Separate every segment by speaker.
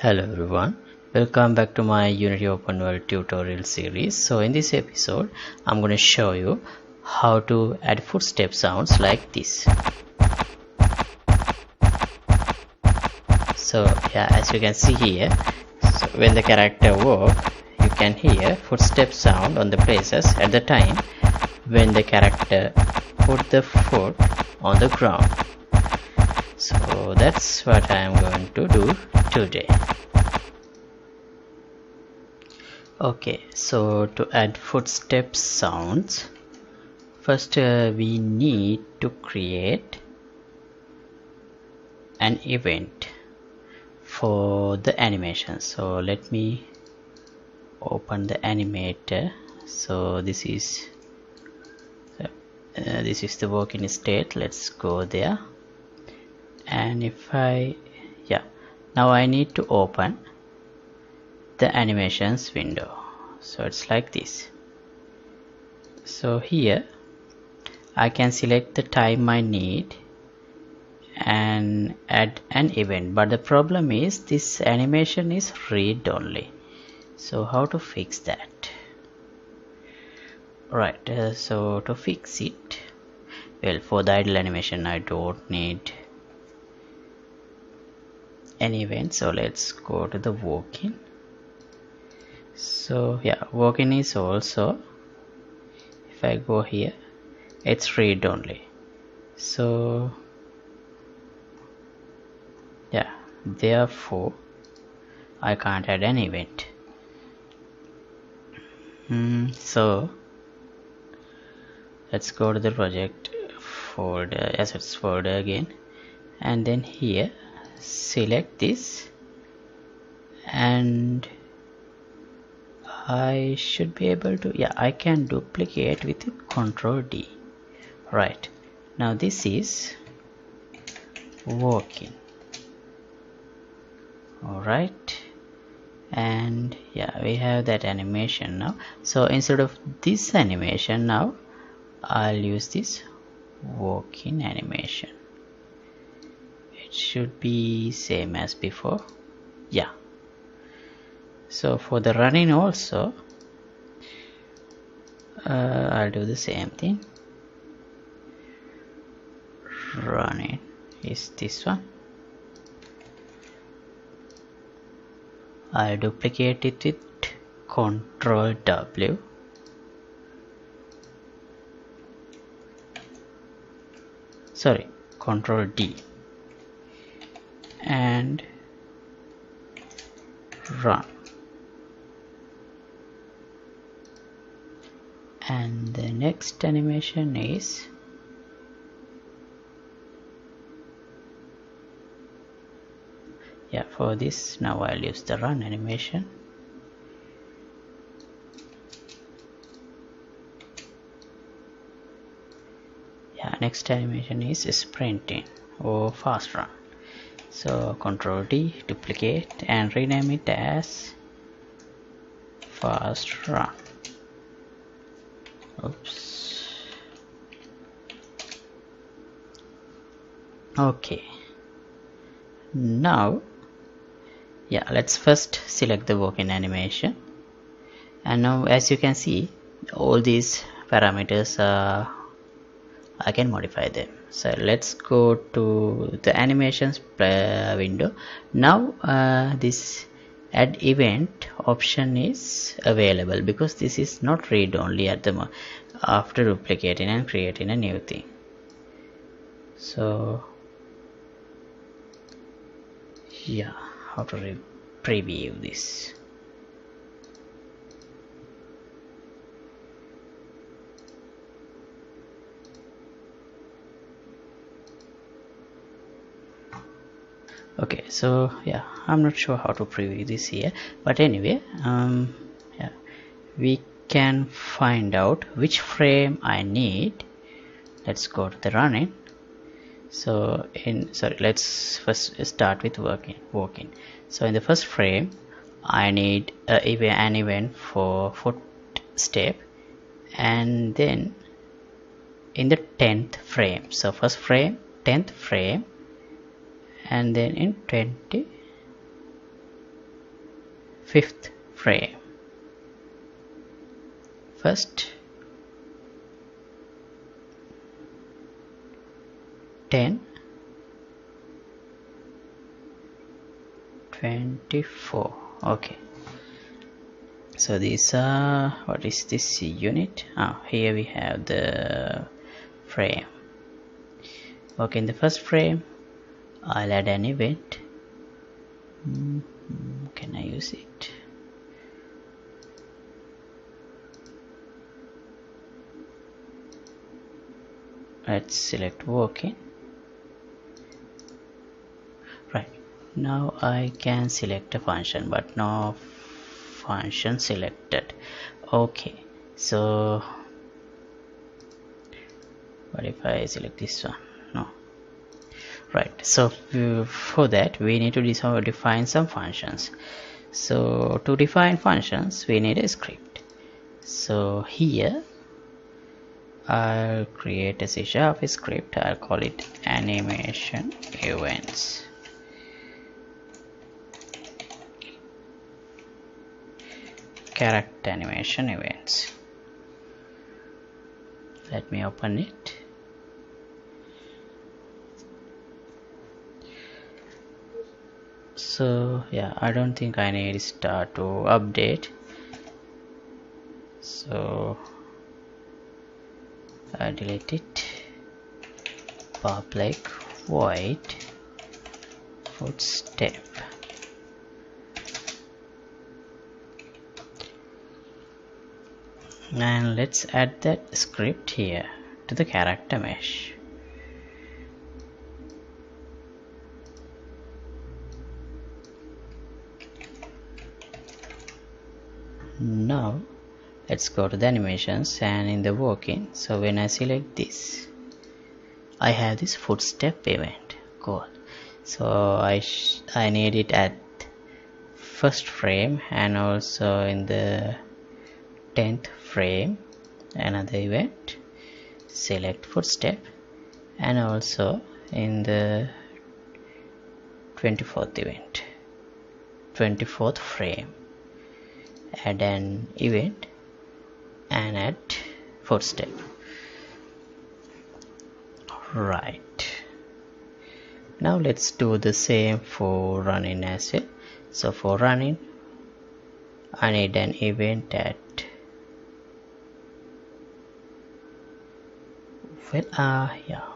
Speaker 1: Hello everyone, welcome back to my Unity Open World tutorial series. So in this episode I'm going to show you how to add footstep sounds like this. So yeah, as you can see here, so when the character walks, you can hear footstep sound on the places at the time when the character put the foot on the ground. So that's what I am going to do today. Okay, so to add footstep sounds, first we need to create an event for the animation. So let me open the animator. So this is the working state. Let's go there, and if now I need to open the animations window. So it's like this. So here I can select the time I need and add an event, but the problem is this animation is read only. So how to fix that? Right, so to fix it, well, for the idle animation I don't need any event, so let's go to the walk-in. So yeah, walk-in is also, if I go here, it's read only. So yeah, therefore I can't add an event. So let's go to the project folder, assets folder again, and then here select this, and I should be able to, I can duplicate with Ctrl D. Right, now this is working. Alright, and we have that animation now. So instead of this animation, now I'll use this walk-in animation. It should be same as before. So for the running also, I'll do the same thing. Running is this one. I'll duplicate it with Ctrl W. Sorry, Ctrl D, and run. And the next animation is for this, now I'll use the run animation. Next animation is sprinting or fast run. So Ctrl D, duplicate, and rename it as fast run. Oops. Okay, now let's first select the walk-in animation, and now as you can see, all these parameters I can modify them. So let's go to the animations window. Now this add event option is available because this is not read only at the moment after duplicating and creating a new thing. So how to preview this? Okay, so I'm not sure how to preview this here, but anyway, we can find out which frame I need. Let's go to the running. So let's first start with walking. So in the first frame I need an event for footstep, and then in the 10th frame, so first frame, 10th frame, and then in 20 5th frame. First 10, 24. Okay, so these are, what is this unit? Here we have the frame. Okay, in the first frame I'll add an event. Can I use it? Let's select working. Right, now I can select a function, but no function selected. Okay, so what if I select this one? No. Right, so for that we need to define some functions. So to define functions we need a script. So here I'll create a C# script. I'll call it animation events. Character animation events. Let me open it. So yeah, I don't think I need star to update, so I delete it. Public void footstep. And let's add that script here to the character mesh. Now let's go to the animations and in the working. So when I select this, I have this footstep event. Cool. So I need it at first frame and also in the 10th frame another event. Select footstep, and also in the 24th event, 24th frame, add an event and add footstep. Right, now let's do the same for running as well. So for running I need an event at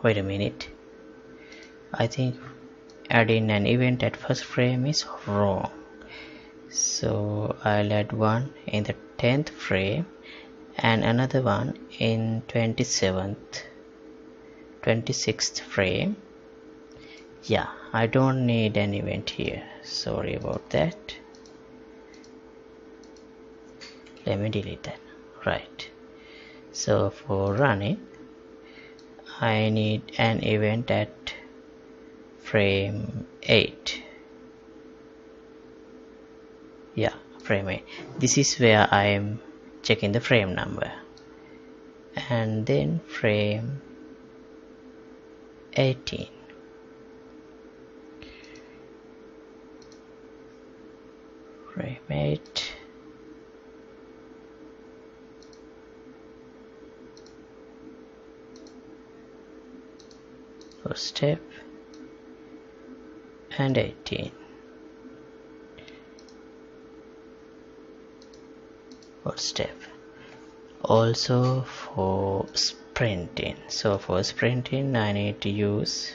Speaker 1: wait a minute, I think adding an event at first frame is wrong. So I'll add one in the 10th frame and another one in 26th frame. Yeah, I don't need an event here, sorry about that. Let me delete that. Right, so for running I need an event at frame 8. Yeah, frame 8. This is where I am checking the frame number. And then frame 18. Frame 8. First step and 18. First step. Also for sprinting. So for sprinting I need to use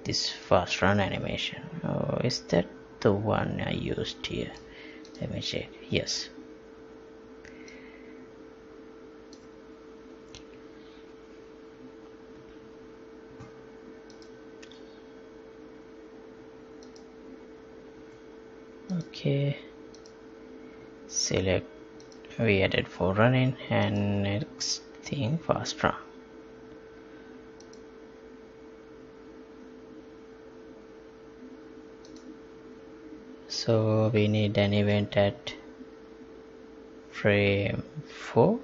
Speaker 1: this fast run animation. Oh, is that the one I used here? Let me check. Yes. Okay, select, we added for running, and next thing fast run. So we need an event at frame 4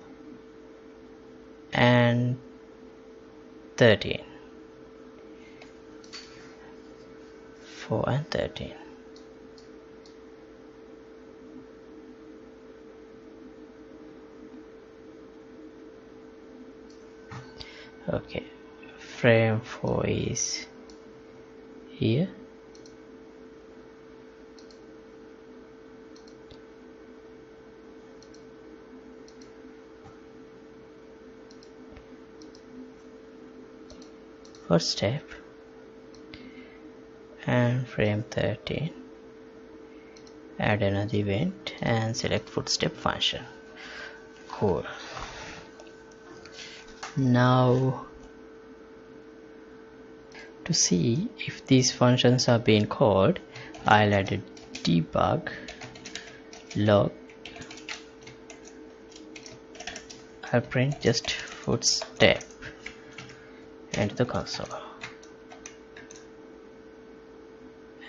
Speaker 1: and 13. 4 and 13. Okay, frame 4 is here. Footstep, and frame 13, add another event and select footstep function. Cool. Now to see if these functions are being called, I'll add a debug log. I'll print just footstep into the console.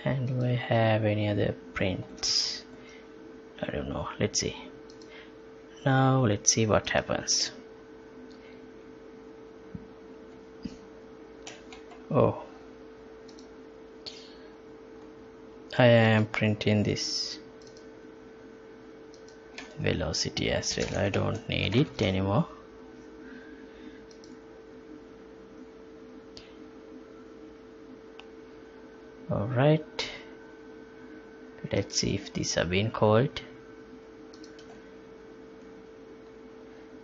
Speaker 1: And do I have any other prints? I don't know. Let's see. Now let's see what happens. Oh, I am printing this velocity as well. I don't need it anymore. Alright, let's see if these are being called.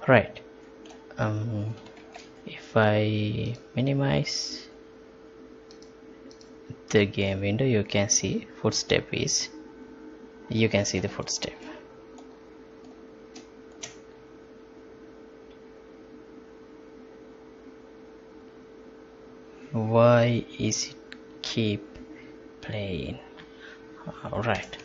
Speaker 1: Right, if I minimize the game window, you can see footstep is, you can see the footstep. Why is it keep playing? Alright,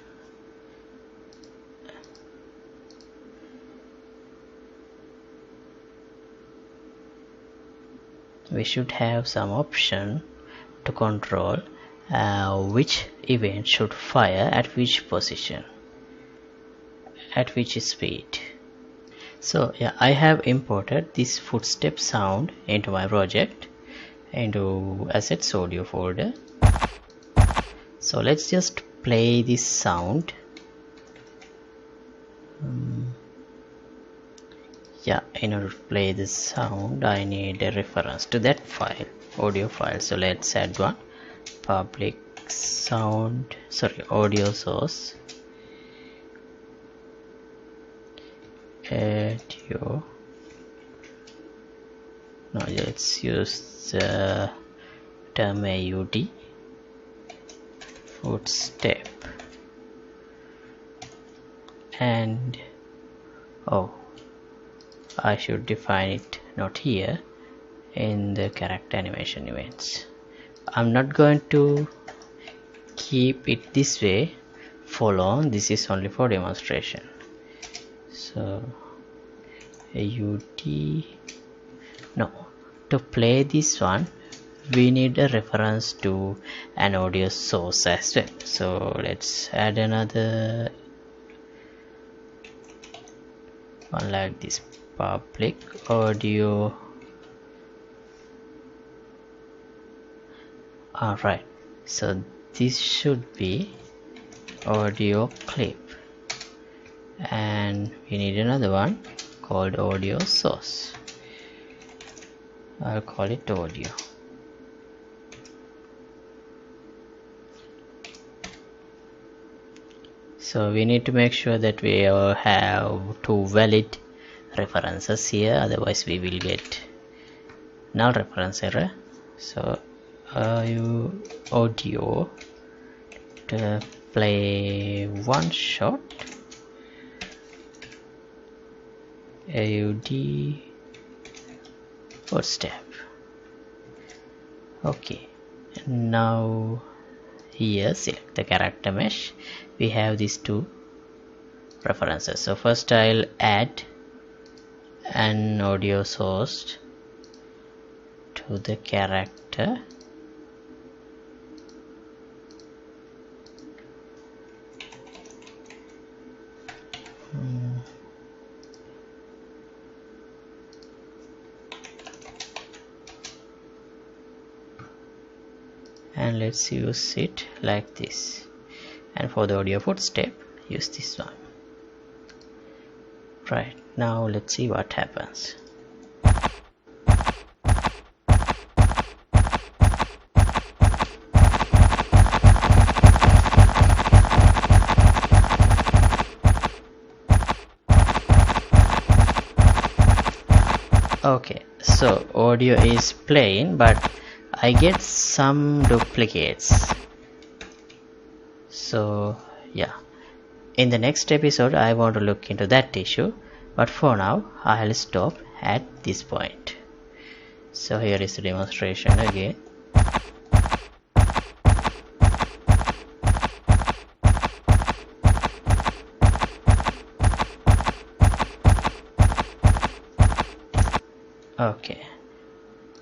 Speaker 1: we should have some option to control which event should fire at which position, at which speed. So yeah, I have imported this footstep sound into my project, into assets audio folder. So let's just play this sound. Yeah, in order to play this sound I need a reference to that file, audio file. So let's add one, public sound, audio source, audio. Now let's use the term AUD, footstep, and I should define it not here, in the character animation events. I'm not going to keep it this way for long, this is only for demonstration. So AUD, no, to play this one we need a reference to an audio source as well. So let's add another one like this, public audio. Alright, so this should be audio clip, and we need another one called audio source. I'll call it audio. So we need to make sure that we have two valid references here, otherwise we will get null reference error. So audio to play one shot, AUD footstep. Okay, now here select the character mesh. We have these two references. So first I'll add an audio source to the character. and let's use it like this. And for the audio footstep, use this one. Right, now let's see what happens. Okay, so audio is playing, but I get some duplicates. So yeah, in the next episode I want to look into that issue, but for now I'll stop at this point. So here is the demonstration again. Okay,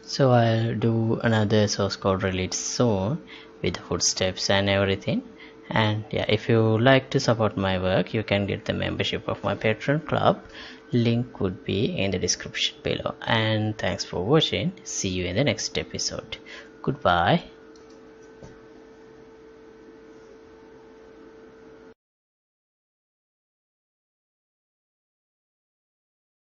Speaker 1: so I'll do another source code release soon with the footsteps and everything. And yeah, if you like to support my work, you can get the membership of my Patreon club. Link would be in the description below. And thanks for watching. See you in the next episode. Goodbye.